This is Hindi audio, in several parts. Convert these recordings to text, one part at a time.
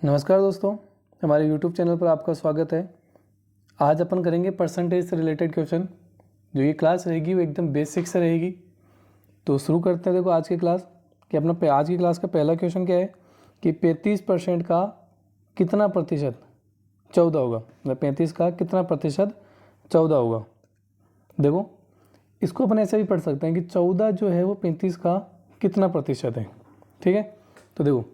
नमस्कार दोस्तों, हमारे YouTube चैनल पर आपका स्वागत है। आज अपन करेंगे परसेंटेज से रिलेटेड क्वेश्चन। जो ये क्लास रहेगी वो एकदम बेसिक से रहेगी। तो शुरू करते हैं। देखो आज की क्लास कि अपना आज की क्लास का पहला क्वेश्चन क्या है कि 35% का कितना प्रतिशत 14 होगा। मतलब 35 का कितना प्रतिशत 14 होगा। देखो इसको अपन ऐसे भी पढ़ सकते हैं कि 14 जो है वो 35 का कितना प्रतिशत है। ठीक है, तो देखो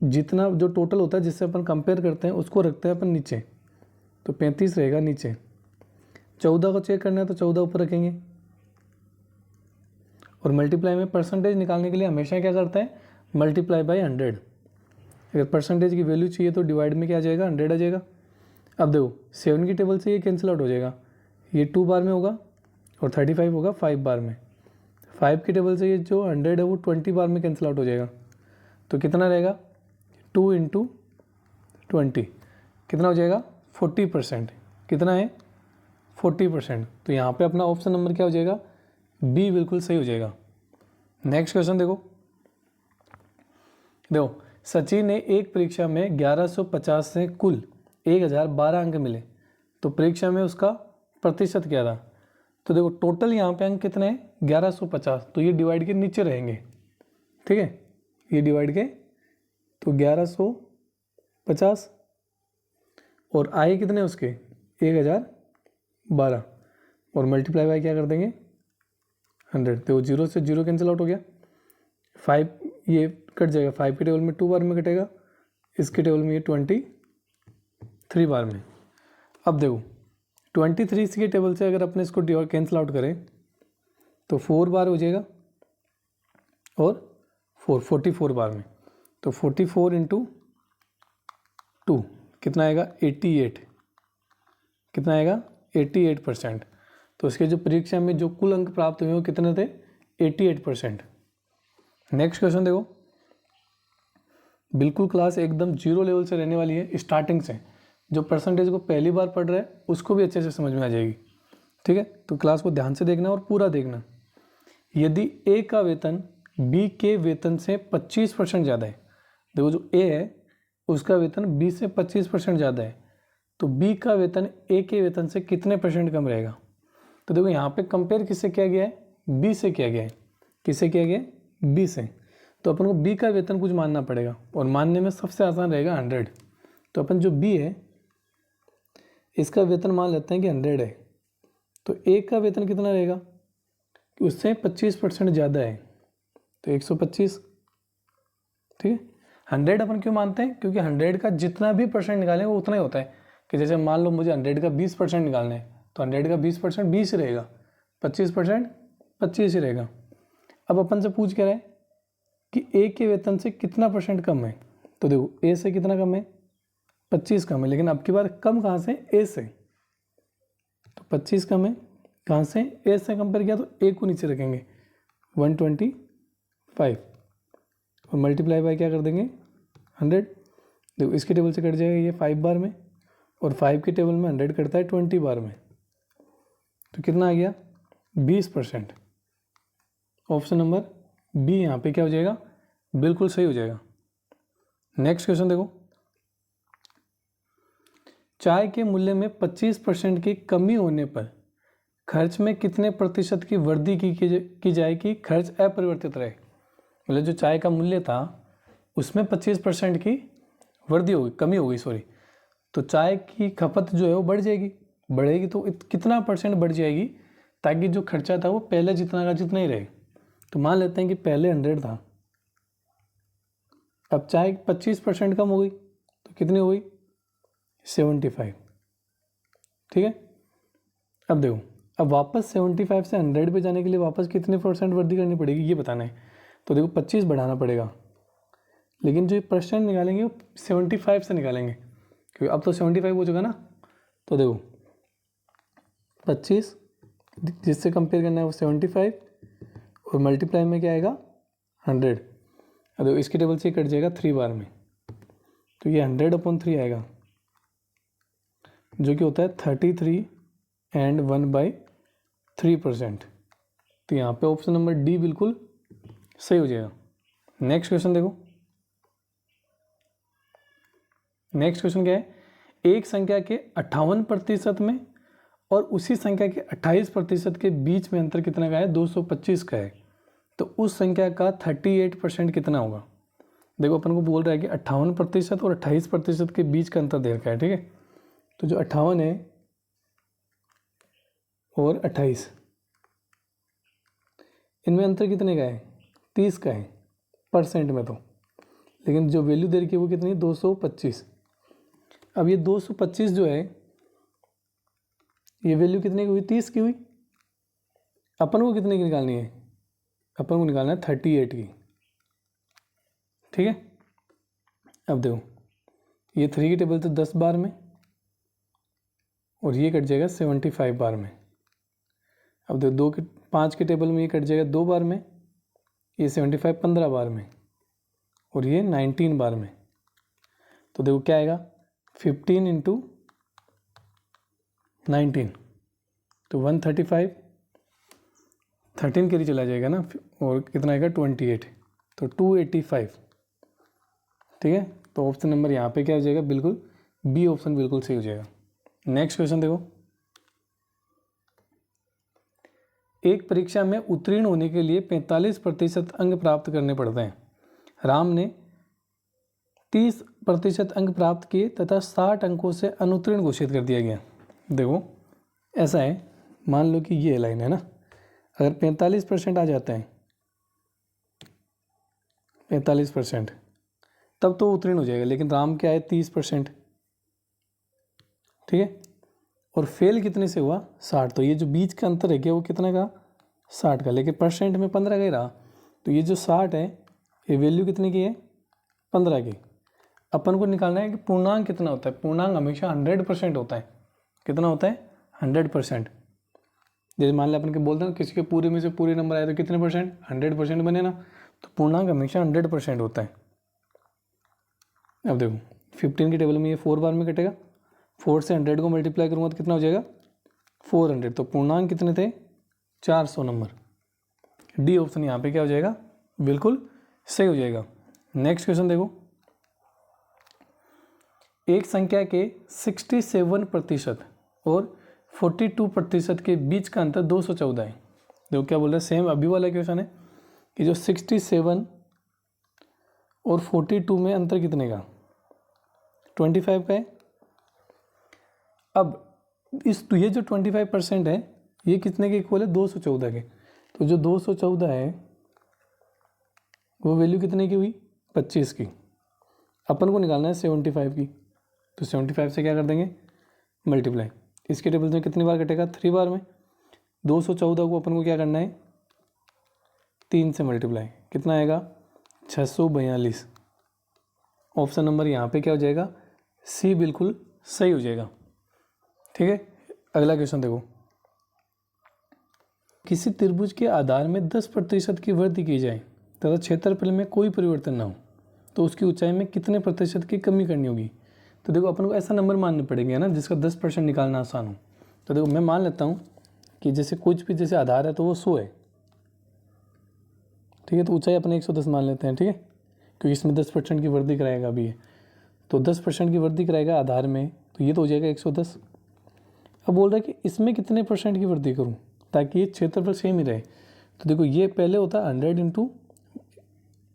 जितना जो टोटल होता है जिससे अपन कंपेयर करते हैं उसको रखते हैं अपन नीचे। तो 35 रहेगा नीचे, 14 को चेक करना है तो 14 ऊपर रखेंगे। और मल्टीप्लाई में परसेंटेज निकालने के लिए हमेशा क्या करते हैं, मल्टीप्लाई बाय 100। अगर परसेंटेज की वैल्यू चाहिए तो डिवाइड में क्या आ जाएगा, 100 आ जाएगा। अब देखो 7 की टेबल से ये कैंसिल आउट हो जाएगा, ये 2 बार में होगा और 35 होगा 5 बार में। 5 की टेबल से ये जो 100 है वो 20 बार में कैंसिल आउट हो जाएगा। तो कितना रहेगा, 2 × 20 कितना हो जाएगा, 40%। कितना है, 40%। तो यहाँ पे अपना ऑप्शन नंबर क्या हो जाएगा, बी बिल्कुल सही हो जाएगा। नेक्स्ट क्वेश्चन देखो सचिन ने एक परीक्षा में 1150 से कुल 1012 अंक मिले, तो परीक्षा में उसका प्रतिशत क्या था। तो देखो टोटल यहाँ पे अंक कितने हैं, 1150। तो ये डिवाइड के नीचे रहेंगे। ठीक है, ये डिवाइड के तो 1150 और आए कितने उसके 1012 और मल्टीप्लाई बाय क्या कर देंगे 100। तो 0 से 0 कैंसिल आउट हो गया, 5 ये कट जाएगा, 5 की टेबल में 2 बार में कटेगा, इसके टेबल में ये 23 बार में। अब देखो 23 की टेबल से अगर अपने इसको कैंसिल आउट करें तो 4 बार हो जाएगा और 44 बार में। तो 44 × 2 कितना आएगा, 88। कितना आएगा, 88%। तो इसके जो परीक्षा में जो कुल अंक प्राप्त हुए वो कितने थे, 88%। नेक्स्ट क्वेश्चन देखो, बिल्कुल क्लास एकदम 0 लेवल से रहने वाली है स्टार्टिंग से। जो परसेंटेज को पहली बार पढ़ रहा है उसको भी अच्छे से समझ में आ जाएगी। ठीक है, तो क्लास को ध्यान से देखना और पूरा देखना। यदि ए का वेतन बी के वेतन से 25% ज़्यादा है, देखो जो ए है उसका वेतन बी से 25% ज़्यादा है, तो बी का वेतन ए के वेतन से कितने % कम रहेगा। तो देखो यहाँ पे कंपेयर किससे किया गया है, बी से किया गया है। किससे किया गया है, बी से। तो अपन को बी का वेतन कुछ मानना पड़ेगा और मानने में सबसे आसान रहेगा 100। तो अपन जो बी है इसका वेतन मान लेते हैं कि 100 है, तो ए का वेतन कितना रहेगा, कि उससे 25% ज़्यादा है, तो 125। ठीक है, 100 अपन क्यों मानते हैं, क्योंकि 100 का जितना भी % निकालें वो उतना ही होता है। कि जैसे मान लो मुझे 100 का 20% निकालना है, तो 100 का 20% 20 रहेगा, 25% 25 ही रहेगा। अब अपन से पूछ क्या रहा है कि ए के वेतन से कितना % कम है। तो देखो ए से कितना कम है, 25 कम है, लेकिन अब की बार कम कहाँ से, ए से। तो 25 कम है कहाँ से, ए से कंपेयर किया, तो ए को नीचे रखेंगे 125 और मल्टीप्लाई बाय क्या कर देंगे 100। देखो इसके टेबल से कट जाएगा ये 5 बार में और 5 की टेबल में 100 कटता है 20 बार में। तो कितना आ गया, 20%। ऑप्शन नंबर बी यहाँ पे क्या हो जाएगा, बिल्कुल सही हो जाएगा। नेक्स्ट क्वेश्चन देखो, चाय के मूल्य में 25% की कमी होने पर खर्च में कितने प्रतिशत की वृद्धि की जाए कि खर्च अपरिवर्तित रहे। मतलब जो चाय का मूल्य था उसमें 25% की वृद्धि होगी, कमी होगी सॉरी। तो चाय की खपत जो है वो बढ़ेगी तो कितना % बढ़ जाएगी ताकि जो खर्चा था वो पहले जितना का जितना ही रहे। तो मान लेते हैं कि पहले 100 था, अब चाय 25% कम हो गई तो कितनी हो गई, 75। ठीक है, अब देखो अब वापस 75 से 100 पे जाने के लिए वापस कितने % वृद्धि करनी पड़ेगी ये बताना है। तो देखो 25 बढ़ाना पड़ेगा, लेकिन जो % निकालेंगे वो 75 से निकालेंगे क्योंकि अब तो 75 हो चुका ना। तो देखो 25 जिससे कंपेयर करना है वो 75 और मल्टीप्लाई में क्या आएगा 100। अब देखो इसकी टेबल से कट जाएगा 3 बार में, तो ये 100/3 आएगा जो कि होता है 33 एंड 1/3%। तो यहाँ पे ऑप्शन नंबर डी बिल्कुल सही हो जाएगा। नेक्स्ट क्वेश्चन देखो, नेक्स्ट क्वेश्चन क्या है, एक संख्या के 58% में और उसी संख्या के 28% के बीच में अंतर कितना का है, 225 का है। तो उस संख्या का 38% कितना होगा। देखो अपन को बोल रहा है कि 58% और 28% के बीच का अंतर दे रखा है, ठीक है। तो जो 58 है और 28, इनमें अंतर कितने का है, 30 का है परसेंट में। तो लेकिन जो वैल्यू दे रखी है वो कितनी है, 225। अब ये 225 जो है, ये वैल्यू कितने की हुई, 30 की हुई। अपन को कितने की निकालनी है, अपन को निकालना है 38 की, ठीक है। अब देखो ये 3 की टेबल तो 10 बार में और ये कट जाएगा 75 बार में। अब देखो 5 के टेबल में ये कट जाएगा 2 बार में, ये 75 15 बार में और ये 19 बार में। तो देखो क्या आएगा, 15 इंटू 19 तो 135, 13 के लिए चला जाएगा ना, और कितना आएगा 28, तो 285, ठीक है। तो ऑप्शन नंबर यहाँ पे क्या हो जाएगा, बिल्कुल बी ऑप्शन बिल्कुल सही हो जाएगा। नेक्स्ट क्वेश्चन देखो, एक परीक्षा में उत्तीर्ण होने के लिए 45% अंक प्राप्त करने पड़ते हैं। राम ने 30% अंक प्राप्त किए तथा 60 अंकों से अनुत्तीर्ण घोषित कर दिया गया। देखो ऐसा है, मान लो कि ये लाइन है ना, अगर 45% आ जाते हैं, 45% तब तो उत्तीर्ण हो जाएगा। लेकिन राम क्या है 30%, ठीक है। और फेल कितने से हुआ, 60। तो ये जो बीच का अंतर है क्या, वो कितना का, 60 का। लेकिन परसेंट में 15 का ही रहा। तो ये जो 60 है, ये वैल्यू कितने की है, 15 की। अपन को निकालना है कि पूर्णांक कितना होता है। पूर्णांक हमेशा 100% होता है। कितना होता है, 100%। जैसे मान लिया अपन के बोलते हैं किसी के पूरे में से पूरे नंबर आए तो कितने परसेंट, 100% बने ना। तो पूर्णांक हमेशा 100% होता है। अब देखो 15 की टेबल में ये 4 बार में कटेगा, 4 से 100 को मल्टीप्लाई करूँगा तो कितना हो जाएगा, 400। तो पूर्णांक कितने थे, 400 नंबर। डी ऑप्शन यहाँ पे क्या हो जाएगा, बिल्कुल सही हो जाएगा। नेक्स्ट क्वेश्चन देखो, एक संख्या के 67% और 42% के बीच का अंतर 214 है। देखो क्या बोल रहा है, सेम अभी वाला क्वेश्चन है कि जो 67 और 42 में अंतर कितने का, 25 का है। अब ये जो 25% है ये कितने के इक्वल है, 214 के। तो जो 214 है वो वैल्यू कितने की हुई, 25 की। अपन को निकालना है 75 की। तो 75 से क्या कर देंगे, मल्टीप्लाई। इसके टेबल में कितनी बार कटेगा, 3 बार में। 214 को अपन को क्या करना है, 3 से मल्टीप्लाई। कितना आएगा, 642। ऑप्शन नंबर यहाँ पे क्या हो जाएगा, सी बिल्कुल सही हो जाएगा, ठीक है। अगला क्वेश्चन देखो, किसी त्रिभुज के आधार में 10% की वृद्धि की जाए तथा क्षेत्रफल में कोई परिवर्तन ना हो तो उसकी ऊंचाई में कितने प्रतिशत की कमी करनी होगी। तो देखो अपन को ऐसा नंबर मानने पड़ेंगे ना जिसका 10% निकालना आसान हो। तो देखो मैं मान लेता हूँ कि जैसे कुछ भी जैसे आधार है तो वो 100 है, ठीक है। तो ऊंचाई अपने 110 मान लेते हैं, ठीक है, क्योंकि इसमें 10% की वृद्धि कराएगा अभी ये। तो 10% की वृद्धि कराएगा आधार में, तो ये तो हो जाएगा 110। अब बोल रहा है कि इसमें कितने % की वृद्धि करूँ ताकि ये क्षेत्रफल सेम ही रहे। तो देखो ये पहले होता है 100 इंटू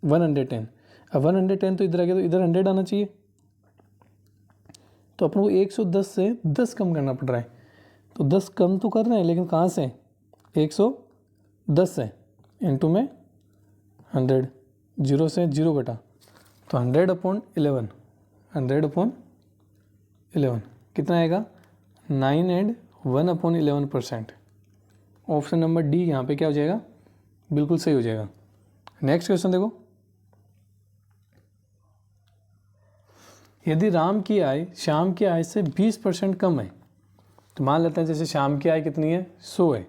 110। अब 110 तो इधर आ गया, तो इधर 100 आना चाहिए। तो अपन को 110 से 10 कम करना पड़ रहा है। तो 10 कम तो कर रहे हैं लेकिन कहाँ से, 110 से, इंटू में 100, 0 से 0 घटा तो 100/11, 100/11 कितना आएगा, 9 एंड 1/11%। ऑप्शन नंबर डी यहाँ पे क्या हो जाएगा, बिल्कुल सही हो जाएगा। नेक्स्ट क्वेश्चन देखो, यदि राम की आय श्याम की आय से 20% कम है तो मान लेते हैं जैसे श्याम की आय कितनी है, 100 है।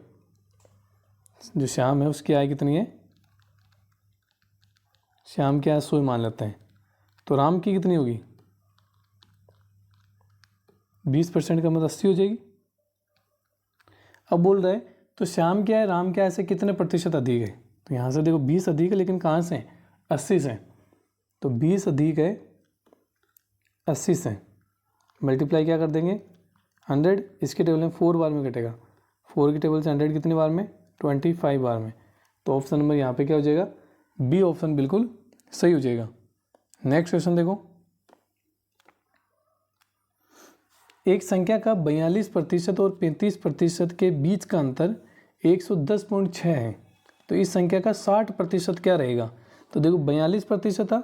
जो श्याम है उसकी आय कितनी है, श्याम की आय 100 मान लेते हैं। तो राम की कितनी होगी, 20% का मतलब 80 हो जाएगी। अब बोल रहे हैं तो श्याम क्या है राम क्या से कितने प्रतिशत अधिक है। तो यहाँ से देखो 20 अधिक है लेकिन कहाँ से, 80 से। तो 20 अधिक है 80 से मल्टीप्लाई क्या कर देंगे 100, इसके टेबल में 4 बार में कटेगा, 4 की टेबल से 100 कितनी बार में 25 बार में। तो ऑप्शन नंबर यहाँ पे क्या हो जाएगा, बी ऑप्शन बिल्कुल सही हो जाएगा। नेक्स्ट क्वेश्चन देखो, एक संख्या का 42% और 35% के बीच का अंतर 110.6 है, तो इस संख्या का 60% क्या रहेगा। तो देखो 42% था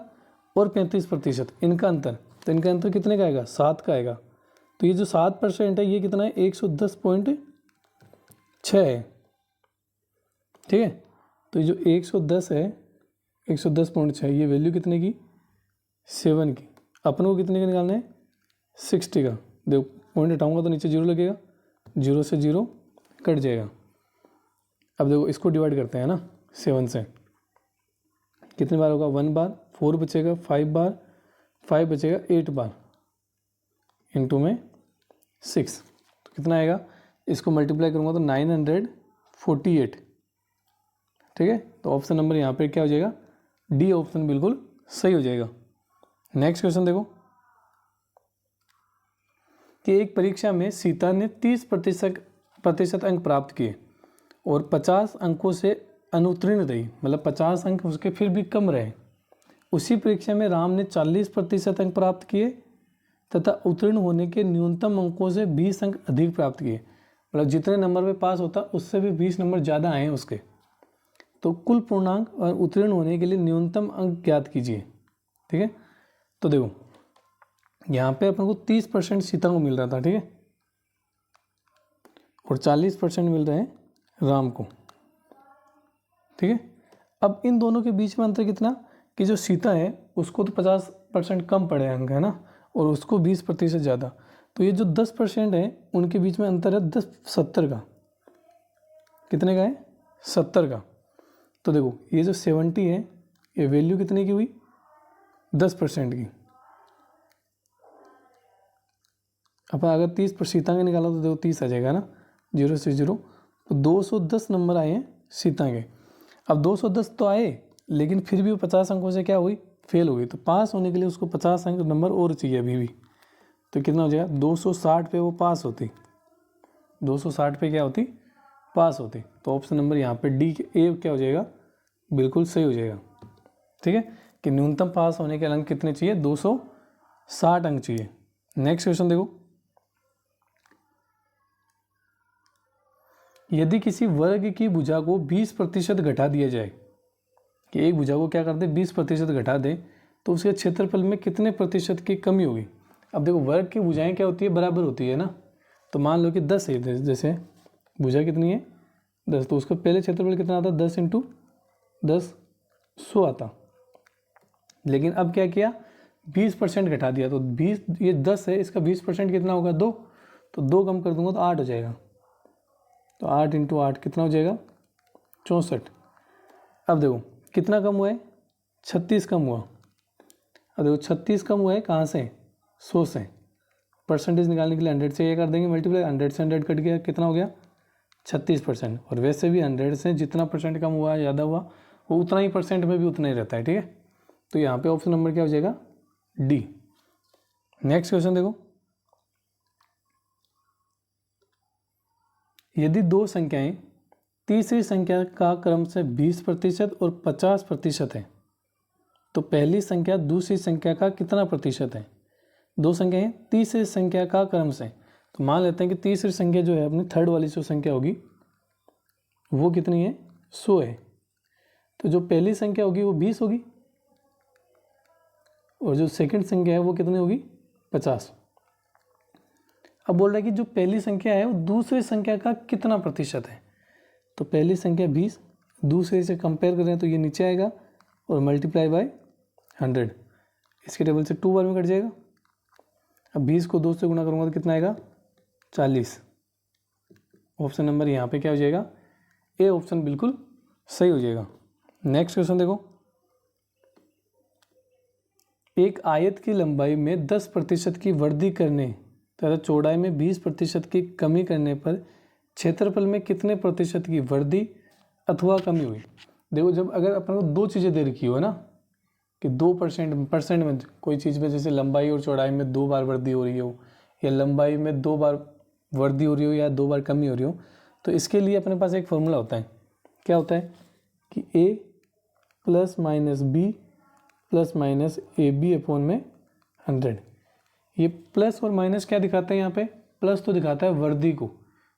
और 35% इनका अंतर, तो इनका अंतर कितने का आएगा 7 का आएगा। तो ये जो 7% है ये कितना है 110.6 है, ठीक है। तो ये जो 110 है 110.6 ये वैल्यू कितने की 7 की, अपन को कितने का निकालना है 60 का। देखो पॉइंट हटाऊंगा तो नीचे 0 लगेगा, 0 से 0 कट जाएगा। अब देखो इसको डिवाइड करते हैं ना 7 से, कितने बार होगा 1 बार, 4 बचेगा 5 बार, 5 बचेगा 8 बार, इनटू में 6, तो कितना आएगा, इसको मल्टीप्लाई करूँगा तो 948, ठीक है। तो ऑप्शन नंबर यहाँ पे क्या हो जाएगा, डी ऑप्शन बिल्कुल सही हो जाएगा। नेक्स्ट क्वेश्चन देखो कि एक परीक्षा में सीता ने 30% अंक प्राप्त किए और 50 अंकों से अनुत्तीर्ण रही, मतलब 50 अंक उसके फिर भी कम रहे। उसी परीक्षा में राम ने 40% अंक प्राप्त किए तथा उत्तीर्ण होने के न्यूनतम अंकों से 20 अंक अधिक प्राप्त किए, मतलब जितने नंबर पे पास होता उससे भी 20 नंबर ज़्यादा आए हैं उसके। तो कुल पूर्णांक और उत्तीर्ण होने के लिए न्यूनतम अंक ज्ञात कीजिए, ठीक है। तो देखो यहाँ पे अपन को 30% सीता को मिल रहा था, ठीक है, और 40% मिल रहे हैं राम को, ठीक है। अब इन दोनों के बीच में अंतर कितना कि जो सीता है उसको तो 50% कम पड़े अंक है ना, और उसको 20% ज़्यादा। तो ये जो 10% है उनके बीच में अंतर है 70 का, कितने का है 70 का। तो देखो ये जो 70 है ये वैल्यू कितने की हुई 10% की। अपन अगर 30 पर सीता का निकाला तो देखो 30 आ जाएगा ना, 0 से 0, तो 210 नंबर आए हैं सीता के। अब 210 तो आए लेकिन फिर भी वो 50 अंकों से क्या हुई फेल हो गई, तो पास होने के लिए उसको 50 अंक नंबर और चाहिए अभी भी। तो कितना हो जाएगा 260 पे वो पास होती, 260 पे क्या होती पास होती। तो ऑप्शन नंबर यहाँ पे डी ए क्या हो जाएगा बिल्कुल सही हो जाएगा, ठीक है, कि न्यूनतम पास होने के अंक कितने चाहिए 260 अंक चाहिए। नेक्स्ट क्वेश्चन देखो, यदि किसी वर्ग की भुजा को 20% घटा दिया जाए, कि एक भुजा को क्या कर दे 20% घटा दे, तो उसके क्षेत्रफल में कितने प्रतिशत की कमी होगी। अब देखो वर्ग की भुजाएं क्या होती है बराबर होती है ना, तो मान लो कि 10 है, जैसे भुजा कितनी है 10, तो उसका पहले क्षेत्रफल कितना आता 10 × 10 100 आता। लेकिन अब क्या किया 20% घटा दिया, तो 20 ये 10 है इसका 20% कितना होगा 2, तो 2 कम कर दूंगा तो 8 हो जाएगा। तो 8 × 8 कितना हो जाएगा 64। अब देखो कितना कम हुआ है 36 कम हुआ। अब देखो 36 कम हुआ है कहाँ से 100 से, परसेंटेज निकालने के लिए 100 से ये कर देंगे मल्टीप्लाई, 100 से 100 कट गया कितना हो गया 36%। और वैसे भी 100 से जितना परसेंट कम हुआ ज़्यादा हुआ वो उतना ही परसेंट में भी उतना ही रहता है, ठीक है। तो यहाँ पे ऑप्शन नंबर क्या हो जाएगा डी। नेक्स्ट क्वेश्चन देखो, यदि दो संख्याएं तीसरी संख्या का क्रम से 20% और 50% है, तो पहली संख्या दूसरी संख्या का कितना प्रतिशत है। दो संख्याएं तीसरी संख्या का क्रम से, तो मान लेते हैं कि तीसरी संख्या जो है अपनी थर्ड वाली जो संख्या होगी वो कितनी है 100 है, तो जो पहली संख्या होगी वो 20 होगी और जो सेकंड संख्या है वो कितनी होगी 50। अब बोल रहा है कि जो पहली संख्या है वो दूसरी संख्या का कितना प्रतिशत है, तो पहली संख्या 20 दूसरे से कंपेयर करें तो ये नीचे आएगा और मल्टीप्लाई बाय 100, इसके टेबल से 2 बार में कट जाएगा। अब 20 को 2 से गुना करूँगा तो कितना आएगा 40। ऑप्शन नंबर यहाँ पे क्या हो जाएगा ए ऑप्शन बिल्कुल सही हो जाएगा। नेक्स्ट क्वेश्चन देखो, एक आयत की लंबाई में 10% की वृद्धि करने तथा चौड़ाई में 20% की कमी करने पर क्षेत्रफल में कितने प्रतिशत की वृद्धि अथवा कमी हुई। देखो जब अगर अपन को दो चीज़ें दे रखी हो ना कि 2% में कोई चीज़ में जैसे लंबाई और चौड़ाई में 2 बार वृद्धि हो रही हो, या लंबाई में 2 बार वृद्धि हो रही हो या 2 बार कमी हो रही हो, तो इसके लिए अपने पास एक फॉर्मूला होता है। क्या होता है कि a plus minus B plus minus A B upon में 100। ये प्लस और माइनस क्या दिखाता है यहाँ पे? प्लस तो दिखाता है वृद्धि को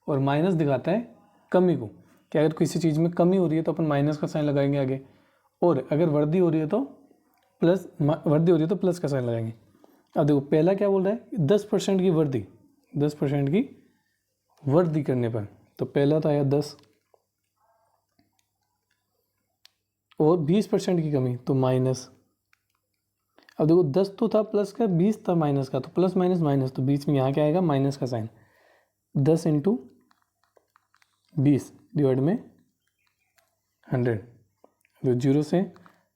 और माइनस दिखाता है कमी को, कि अगर किसी चीज़ में कमी हो रही है तो अपन माइनस का साइन लगाएंगे आगे, और अगर वृद्धि हो रही है तो प्लस का साइन लगाएंगे। अब देखो पहला क्या बोल रहा है? 10% की वृद्धि, 10% की वृद्धि करने पर, तो पहला तो आया 10, और 20% की कमी तो माइनस। अब देखो 10 तो था प्लस का, 20 था माइनस का, तो प्लस माइनस माइनस, तो बीच में यहाँ क्या आएगा? माइनस का साइन। 10 × 20 डिवाइड में 100, जो 0 से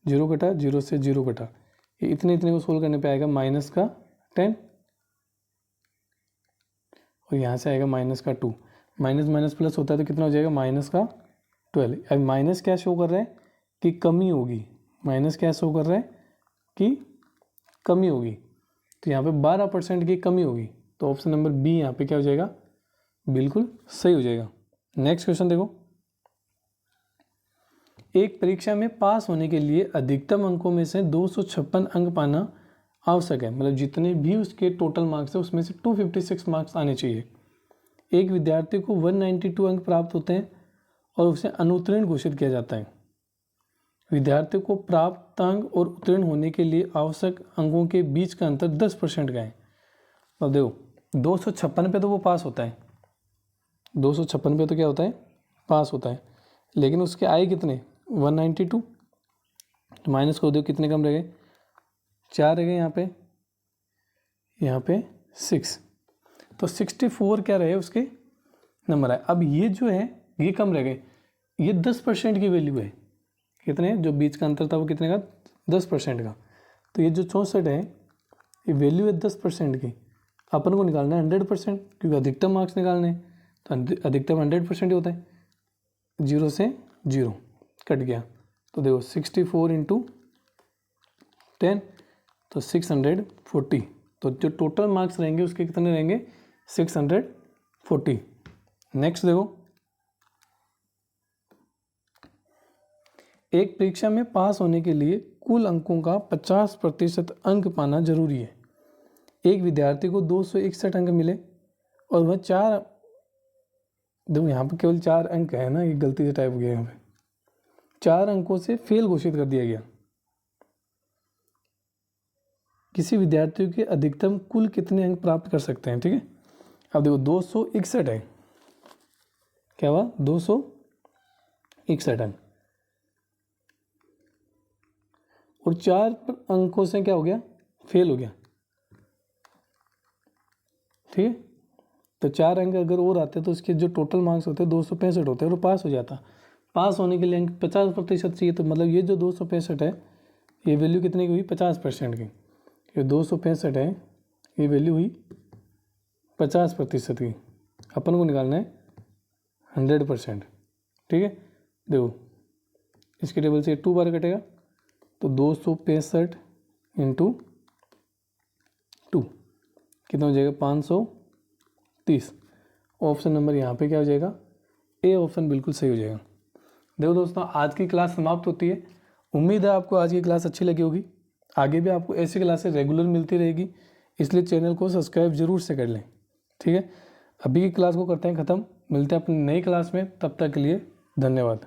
0 कटा, 0 से 0 कटा, ये इतने को सोल्व करने पे आएगा माइनस का 10, और यहाँ से आएगा माइनस का 2। माइनस माइनस प्लस होता है तो कितना हो जाएगा? माइनस का 12। अब माइनस क्या शो कर रहा है? कि कमी होगी। माइनस क्या शो कर रहा है? कि कमी होगी। तो यहाँ पे 12% की कमी होगी, तो ऑप्शन नंबर बी यहाँ पे क्या हो जाएगा? बिल्कुल सही हो जाएगा। नेक्स्ट क्वेश्चन देखो, एक परीक्षा में पास होने के लिए अधिकतम अंकों में से 256 अंक पाना आवश्यक है, मतलब जितने भी उसके टोटल मार्क्स है उसमें से 256 मार्क्स आने चाहिए। एक विद्यार्थी को 192 अंक प्राप्त होते हैं और उसे अनुत्तीर्ण घोषित किया जाता है। विद्यार्थी को प्राप्त अंक और उत्तीर्ण होने के लिए आवश्यक अंकों के बीच का अंतर 10% का है। अब देखो 256 पे तो वो पास होता है, 256 पे तो क्या होता है? पास होता है, लेकिन उसके आए कितने? 192, तो माइनस कर दो, कितने कम रह गए? 4 रह गए यहाँ पे 6, तो 64 क्या रहे उसके नंबर आए। अब ये जो है ये कम रह गए, ये 10% की वैल्यू है। कितने? जो बीच का अंतर था वो कितने का? 10% का। तो ये जो 64 है ये वैल्यू है 10% की। अपन को निकालना है 100%, क्योंकि अधिकतम मार्क्स निकालने हैं, तो अधिकतम 100% ही होता है। 0 से 0 कट गया, तो देखो 64 × 10, तो 640, तो जो टोटल मार्क्स रहेंगे उसके कितने रहेंगे? 640। नेक्स्ट देखो, एक परीक्षा में पास होने के लिए कुल अंकों का 50% अंक पाना जरूरी है। एक विद्यार्थी को 261 अंक मिले और वह 4, देखो यहाँ पे केवल 4 अंक है ना, ये गलती से टाइप हो गया, यहाँ पे 4 अंकों से फेल घोषित कर दिया गया। किसी विद्यार्थी के अधिकतम कुल कितने अंक प्राप्त कर सकते हैं? ठीक है, अब देखो 261 है, क्या हुआ? 261 अंक, और 4 अंकों से क्या हो गया? फेल हो गया। ठीक है, तो 4 अंक अगर और आते तो उसके जो टोटल मार्क्स होते 265 होते और वो पास हो जाता। पास होने के लिए अंक 50% चाहिए, तो मतलब ये जो 265 है ये वैल्यू कितने की हुई? 50% की। ये 265 है, ये वैल्यू हुई 50% की। अपन को निकालना है 100%। ठीक है, देखो इसके टेबल से 2 बार कटेगा, तो 265 × 2 कितना हो जाएगा? 530। ऑप्शन नंबर यहाँ पे क्या हो जाएगा? ए ऑप्शन बिल्कुल सही हो जाएगा। देखो दोस्तों, आज की क्लास समाप्त होती है। उम्मीद है आपको आज की क्लास अच्छी लगी होगी। आगे भी आपको ऐसी क्लासेस रेगुलर मिलती रहेगी, इसलिए चैनल को सब्सक्राइब जरूर से कर लें। ठीक है, अभी की क्लास को करते हैं ख़त्म, मिलते हैं अपनी नई क्लास में, तब तक के लिए धन्यवाद।